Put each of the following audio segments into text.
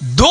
2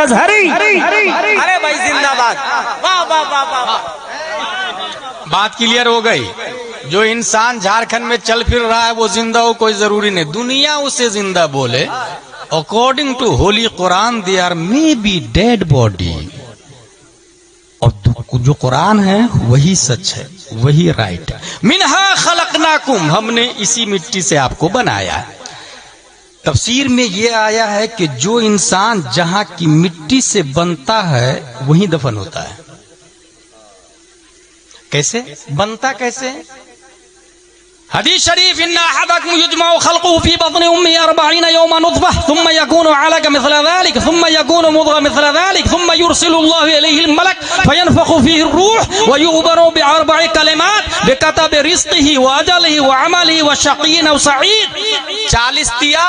ازہری. ارے بھائی زندہ باد. واہ واہ واہ واہ. بات کلیئر ہو گئی. جو انسان جھارکھنڈ میں چل پھر رہا ہے وہ زندہ ہو کوئی ضروری نہیں, دنیا اسے زندہ بولے. اکارڈنگ ٹو ہولی قرآن they are may be dead body. اور جو قرآن ہے وہی سچ ہے, وہی رائٹ ہے. منہا خلقناکم, ہم نے اسی مٹی سے آپ کو بنایا ہے. تفسیر میں یہ آیا ہے کہ جو انسان جہاں کی مٹی سے بنتا ہے وہیں دفن ہوتا ہے. کیسے بنتا, کیسے؟ حدیث شریف ان احدکم یجمع خلقه في بطن امه 40 يوما نطفه ثم يكون علقه مثل ذلك ثم يكون مضغه مثل ذلك ثم يرسل الله اليه الملك فينفخ فيه الروح ويخبر باربع كلمات بكتب رزقه واجله وعمله وشقي او سعيد. 40 دیا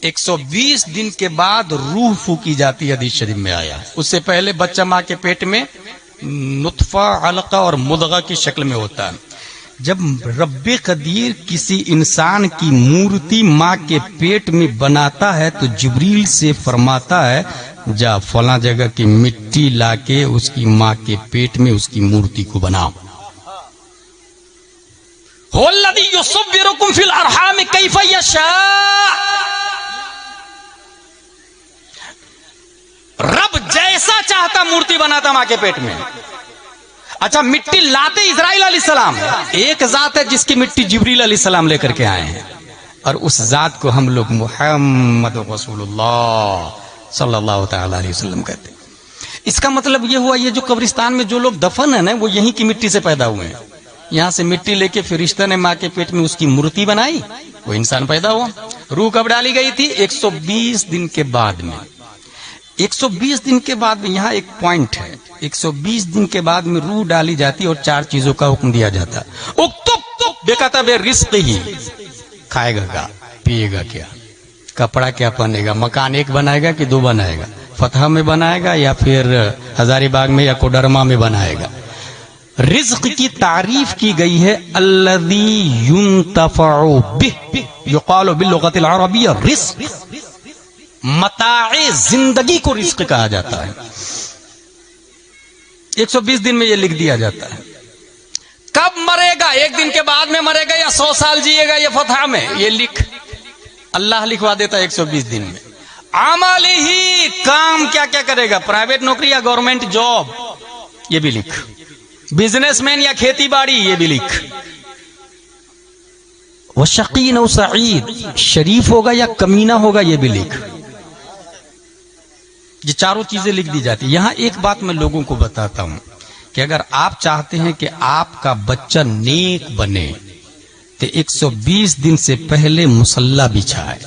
120 دن کے بعد روح پھونکی جاتی ہے. حدیث شریف میں آیا. اس سے پہلے بچہ ماں کے پیٹ میں نطفہ, علقہ اور مضغہ کی شکل میں ہوتا ہے. جب رب قدیر کسی انسان کی مورتی ماں کے پیٹ میں بناتا ہے تو جبریل سے فرماتا ہے جا فلاں جگہ کی مٹی لا کے اس کی ماں کے پیٹ میں اس کی مورتی کو بناؤ. هو الذی یصورکم فی الارحام کیف یشاء. رب جیسا چاہتا مورتی بناتا ماں کے پیٹ میں. اچھا, مٹی لاتے اسرائیل علیہ السلام. ایک ذات ہے جس کی مٹی جبریل علیہ السلام لے کر کے آئے ہیں, اور اس ذات کو ہم لوگ محمد رسول اللہ صلی اللہ تعالی علیہ وسلم کہتے ہیں. اس کا مطلب یہ ہوا یہ جو قبرستان میں جو لوگ دفن ہیں نا وہ یہیں کی مٹی سے پیدا ہوئے ہیں. یہاں سے مٹی لے کے فرشتہ نے ماں کے پیٹ میں اس کی مورتی بنائی, وہ انسان پیدا ہوا. روح کب ڈالی گئی تھی؟ 120 دن کے بعد میں. 120 دن کے بعد میں یہاں ایک پوائنٹ ہے. 120 دن کے بعد میں روح ڈالی جاتی اور 4 چیزوں کا حکم دیا جاتا. اکتب بکتب رزق ہی, کھائے گا کیا, پیے گا کیا, کپڑا کیا پہنے گا, مکان ایک بنائے گا کہ 2 بنائے گا, فتح میں بنائے گا یا پھر ہزاری باغ میں یا کوڈرما میں بنائے گا. رزق کی تعریف کی گئی ہے الذی ينتفع به, یقال باللغت العربیہ رزق. متاع زندگی کو رزق کہا جاتا ہے. 120 دن میں یہ لکھ دیا جاتا ہے. کب مرے گا, 1 دن کے بعد میں مرے گا یا 100 سال جیے گا, یہ فتح میں یہ لکھ اللہ لکھوا دیتا ہے 120 دن میں. عمل ہی, کام کیا کیا کرے گا, پرائیویٹ نوکری یا گورنمنٹ جاب, یہ بھی لکھ. بزنس مین یا کھیتی باڑی, یہ بھی لکھ. وشقی او سعید, شریف ہوگا یا کمینہ ہوگا, یہ بھی لکھ. یہ 4 چیزیں لکھ دی جاتی. یہاں ایک بات میں لوگوں کو بتاتا ہوں کہ اگر آپ چاہتے ہیں کہ آپ کا بچہ نیک بنے تو 120 دن سے پہلے مصلی بچھائے,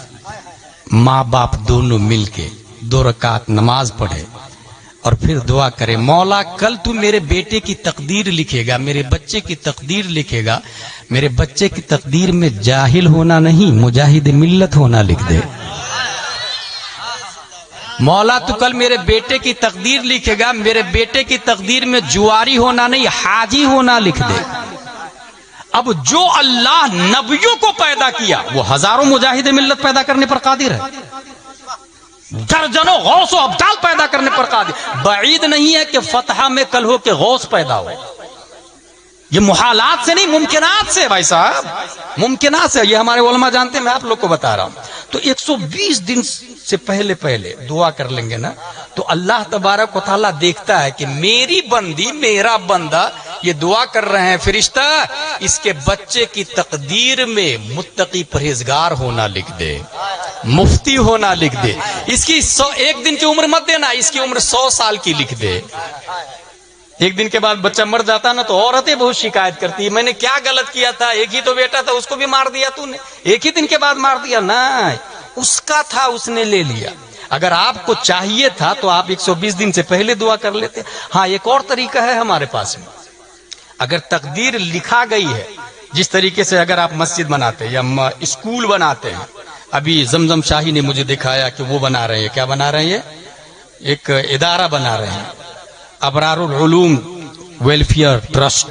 ماں باپ دونوں مل کے 2 رکعت نماز پڑھے اور پھر دعا کرے مولا کل تو میرے بیٹے کی تقدیر لکھے گا, میرے بچے کی تقدیر لکھے گا, میرے بچے کی تقدیر میں جاہل ہونا نہیں مجاہد ملت ہونا لکھ دے. مولا تو کل میرے بیٹے کی تقدیر لکھے گا, میرے بیٹے کی تقدیر میں جواری ہونا نہیں حاجی ہونا لکھ دے. اب جو اللہ نبیوں کو پیدا کیا وہ ہزاروں مجاہد ملت پیدا کرنے پر قادر ہے, درجنوں غوث و ابدال پیدا کرنے پر قادر. بعید نہیں ہے کہ فتح میں کل ہو کے غوث پیدا ہو. یہ محالات سے نہیں, ممکنات سے بھائی صاحب, ممکنات سے. یہ ہمارے علماء جانتے ہیں, میں آپ لوگ کو بتا رہا ہوں. تو 120 دن سے پہلے دعا کر لیں گے نا تو اللہ تبارک و تعالیٰ دیکھتا ہے کہ میری بندی, میرا بندہ یہ دعا کر رہے ہیں فرشتہ, اس کے بچے کی تقدیر میں متقی پرہیزگار ہونا لکھ دے, مفتی ہونا لکھ دے. اس کی 1 دن کی عمر مت دینا, اس کی عمر 100 سال کی لکھ دے. 1 دن کے بعد بچہ مر جاتا نا تو عورتیں بہت شکایت کرتی ہے, میں نے کیا غلط کیا تھا, ایک ہی تو بیٹا تھا, اس کو بھی مار دیا تو نے, 1 ہی دن کے بعد مار دیا. نا اس کا تھا, اس نے لے لیا. اگر آپ کو چاہیے تھا تو آپ 120 دن سے پہلے دعا کر لیتے. ہاں ایک اور طریقہ ہے ہمارے پاس میں, اگر تقدیر لکھا گئی ہے جس طریقے سے اگر آپ مسجد بناتے یا اسکول بناتے ہیں, ابھی زمزم شاہی نے مجھے دکھایا کہ وہ بنا رہے ہیں, کیا بنا رہے ہیں, ایک ادارہ بنا رہے ہیں, ابرار العلوم ویلفیئر ٹرسٹ.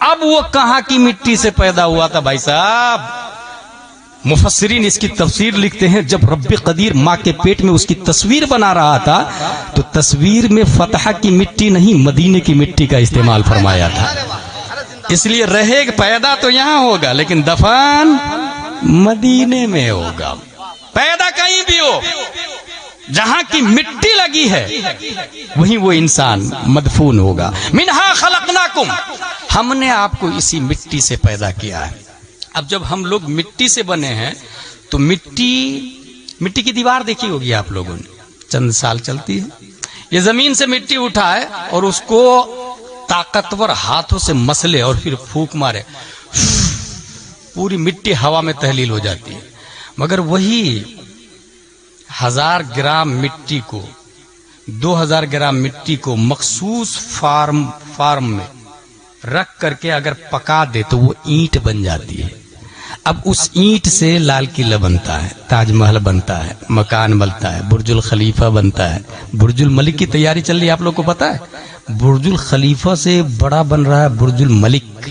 اب وہ کہاں کی مٹی سے پیدا ہوا تھا بھائی صاحب؟ مفسرین اس کی تفسیر لکھتے ہیں جب رب قدیر ماں کے پیٹ میں اس کی تصویر بنا رہا تھا تو تصویر میں فتح کی مٹی نہیں مدینے کی مٹی کا استعمال فرمایا تھا، اس لیے رہے پیدا تو یہاں ہوگا لیکن دفن مدینے میں ہوگا۔ پیدا کہیں بھی ہو، جہاں کی مٹی لگی ہے وہیں وہ انسان مدفون ہوگا۔ منہا خلقناکم، ہم نے آپ کو اسی مٹی سے پیدا کیا ہے۔ اب جب ہم لوگ مٹی سے بنے ہیں تو مٹی کی دیوار دیکھی ہوگی آپ لوگوں نے، چند سال چلتی ہے۔ یہ زمین سے مٹی اٹھائے اور اس کو طاقتور ہاتھوں سے مسلے اور پھر پھونک مارے، پوری مٹی ہوا میں تحلیل ہو جاتی ہے۔ مگر وہی 1000 گرام مٹی کو 2000 گرام مٹی کو مخصوص فارم میں رکھ کر کے اگر پکا دے تو وہ اینٹ بن جاتی ہے۔ اب اس اینٹ سے لال قلعہ بنتا ہے، تاج محل بنتا ہے، مکان بنتا ہے، برج الخلیفہ بنتا ہے۔ برج الملک کی تیاری چل رہی ہے، آپ لوگ کو پتا ہے؟ برج الخلیفہ سے بڑا بن رہا ہے برج الملک۔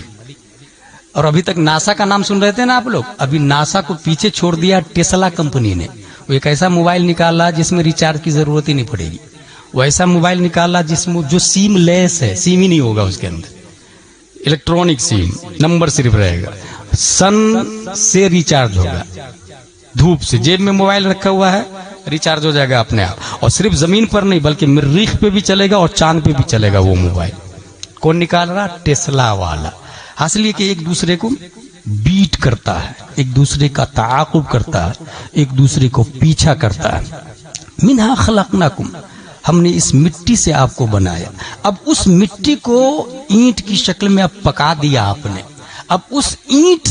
اور ابھی تک ناسا کا نام سن رہے تھے نا آپ لوگ، ابھی ناسا کو پیچھے چھوڑ دیا ٹیسلا کمپنی نے۔ وہ ایک ایسا موبائل نکالا جس میں ریچارج کی ضرورت ہی نہیں پڑے گی، وہ ایسا موبائل نکالا جس میں جو سیم لیس ہے، سیم ہی نہیں ہوگا اس کے اندر، الیکٹرانک سیم، نمبر صرف رہے گا، سن سے ریچارج ہوگا، دھوپ سے، جیب میں موبائل رکھا ہوا ہے ریچارج ہو جائے گا اپنے آپ، اور صرف زمین پر نہیں بلکہ مریخ پہ بھی چلے گا اور چاند پہ بھی چلے گا وہ موبائل۔ کون نکال رہا؟ ٹیسلا والا۔ حاصل یہ کہ ایک دوسرے کو بیٹ کرتا ہے، ایک دوسرے کا تعاقب کرتا ہے، ایک دوسرے کو پیچھا کرتا ہے۔ منہا خلقناکم، ہم نے اس مٹی سے آپ کو بنایا۔ اب اس مٹی کو اینٹ کی شکل میں اب پکا دیا آپ نے۔ اب اس اینٹ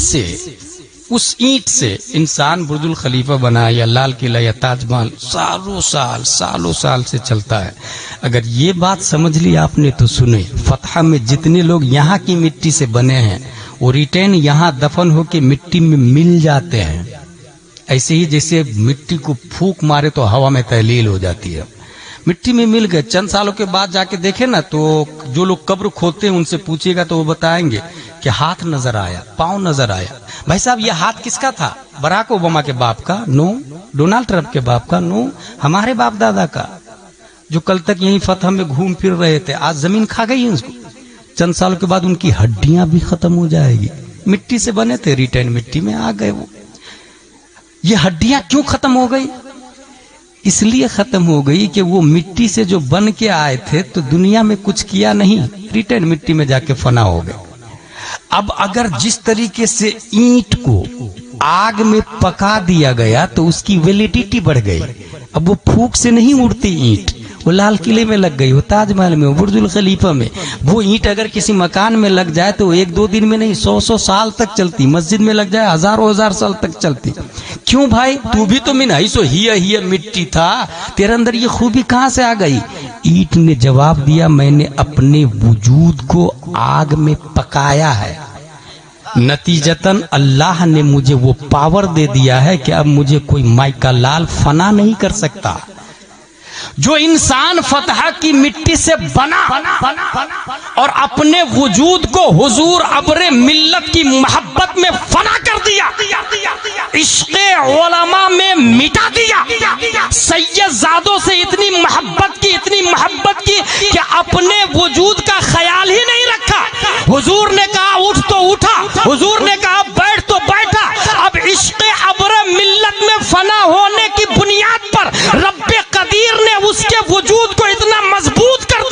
سے انسان برج الخلیفہ بنا یا لال قلعہ یا تاج محل سالوں سال سے چلتا ہے۔ اگر یہ بات سمجھ لی آپ نے تو سنیں، فتح میں جتنے لوگ یہاں کی مٹی سے بنے ہیں وہ ریٹرن یہاں دفن ہو کے مٹی میں مل جاتے ہیں۔ ایسے ہی جیسے مٹی کو پھونک مارے تو ہوا میں تحلیل ہو جاتی ہے، مٹی میں مل گئے۔ چند سالوں کے بعد جا کے دیکھیں نا تو جو لوگ قبر کھودتے ہیں ان سے پوچھیے گا تو وہ بتائیں گے کہ ہاتھ نظر آیا، پاؤں نظر آیا۔ بھائی صاحب یہ ہاتھ کس کا تھا؟ براک اوباما کے باپ کا؟ نو۔ ڈونلڈ ٹرمپ کے باپ کا؟ نو۔ ہمارے باپ دادا کا، جو کل تک یہیں فتح میں گھوم پھر رہے تھے، آج زمین کھا گئی ہے اس کو۔ چند سالوں کے بعد ان کی ہڈیاں بھی ختم ہو جائے گی، مٹی سے بنے تھے، ریٹرن مٹی میں آ گئے وہ۔ یہ ہڈیاں کیوں ختم ہو گئی؟ اس لیے ختم ہو گئی کہ وہ مٹی سے جو بن کے آئے تھے تو دنیا میں کچھ کیا نہیں، ریٹرن مٹی میں جا کے فنا ہو گئے۔ اب اگر جس طریقے سے اینٹ کو آگ میں پکا دیا گیا تو اس کی ویلیڈیٹی بڑھ گئی، اب وہ پھونک سے نہیں اڑتی اینٹ، وہ لال قلعے میں لگ گئی، وہ تاج محل میں، وہ برج الخلیفہ میں۔ وہ اینٹ اگر کسی مکان میں لگ جائے تو 1-2 دن میں نہیں، 100 سال تک چلتی، مسجد میں لگ جائے ہزار سال تک چلتی۔ کیوں بھائی؟ تو بھی تو من حیث ہی مٹی تھا، تیرے اندر یہ خوبی کہاں سے آ گئی؟ اینٹ نے جواب دیا، میں نے اپنے وجود کو آگ میں پکایا ہے، نتیجتاً اللہ نے مجھے وہ پاور دے دیا ہے کہ اب مجھے کوئی مائیکا لال فنا نہیں کر سکتا۔ جو انسان فتح کی مٹی سے بنا اور اپنے وجود کو حضور ابر ملت کی محبت میں فنا کر دیا، عشق علماء میں مٹا دیا، سید زادوں سے اتنی محبت کی کہ اپنے وجود کا خیال ہی نہیں رکھا۔ حضور نے کہا اٹھ تو اٹھا، حضور نے کہا بیٹھ تو بیٹھا۔ اب عشق ابر ملت میں فنا ہونے کی بنیاد پر رب قدیر نے اس کے وجود کو اتنا مضبوط کر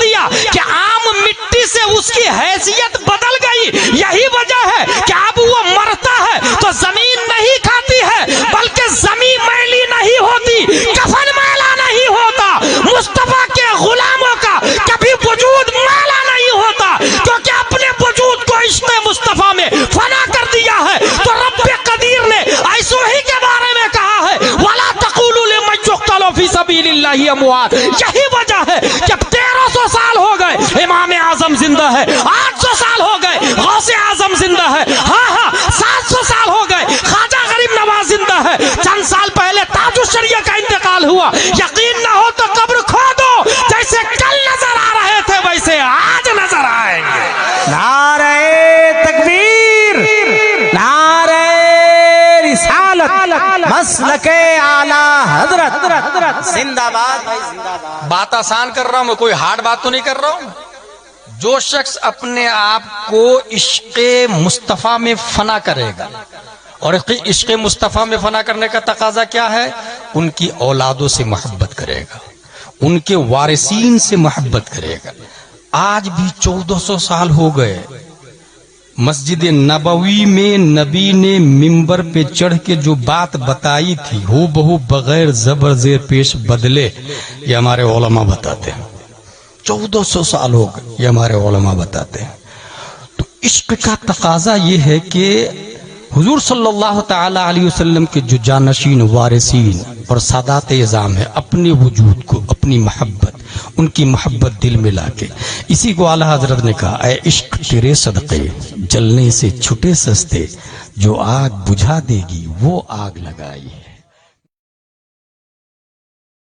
دیا کہ عام مٹی سے اس کی حیثیت بدل گئی۔ یہی وجہ ہے کہ اب وہ مرتا ہے تو زمین نہیں کھاتی ہے، بلکہ زمین میلی نہیں ہوتی، کفن میلا نہیں ہوتا، مصطفیٰ کے غلاموں کا کبھی وجود میلا نہیں ہوتا، کیونکہ اپنے وجود کو عشق مصطفیٰ میں فنا کر دیا ہے۔ تو رب قدیر نے ایسو ہی کے بارے میں کہا ہے وَلَا تَقُولُوا لِمَن يُقْتَلُ فِي سَبِيلِ اللَّهِ أَمْوَاتٌ۔ یہی وجہ ہے کہ 1300 سال ہو گئے امام اعظم زندہ ہے، 800 سال ہو گئے غوث اعظم زندہ ہے، 700 سال ہو گئے خواجہ غریب نواز زندہ ہے، چند سال پہلے تاج الشریعہ کا انتقال ہوا۔ یقین نہ ہو تو قبر کھودو، جیسے کل نظر آ رہے تھے ویسے آج نظر آئیں گے۔ مسلک اعلی حضرت زندہ باد بھائی زندہ باد. بات آسان کر رہا ہوں میں، کوئی ہارڈ بات تو نہیں کر رہا ہوں. جو شخص اپنے آپ کو عشق مصطفیٰ میں فنا کرے گا، اور عشق مصطفیٰ میں فنا کرنے کا تقاضا کیا ہے؟ ان کی اولادوں سے محبت کرے گا، ان کے وارثین سے محبت کرے گا. آج بھی 1400 سال ہو گئے، مسجد نبوی میں نبی نے ممبر پہ چڑھ کے جو بات بتائی تھی ہو بہو بغیر زبر زیر پیش بدلے، یہ ہمارے علماء بتاتے ہیں. 1400 سال ہو گئے، یہ ہمارے علماء بتاتے ہیں. تو عشق کا تقاضا یہ ہے کہ حضور صلی اللہ تعالی علیہ وسلم کے جو جانشین وارثین اور سادات اعظام ہے، اپنے وجود کو، اپنی محبت، ان کی محبت دل میں لا کے، اسی کو اعلیٰ حضرت نے کہا اے عشق تیرے صدقے جلنے سے چھٹے سستے، جو آگ بجھا دے گی وہ آگ لگائی ہے.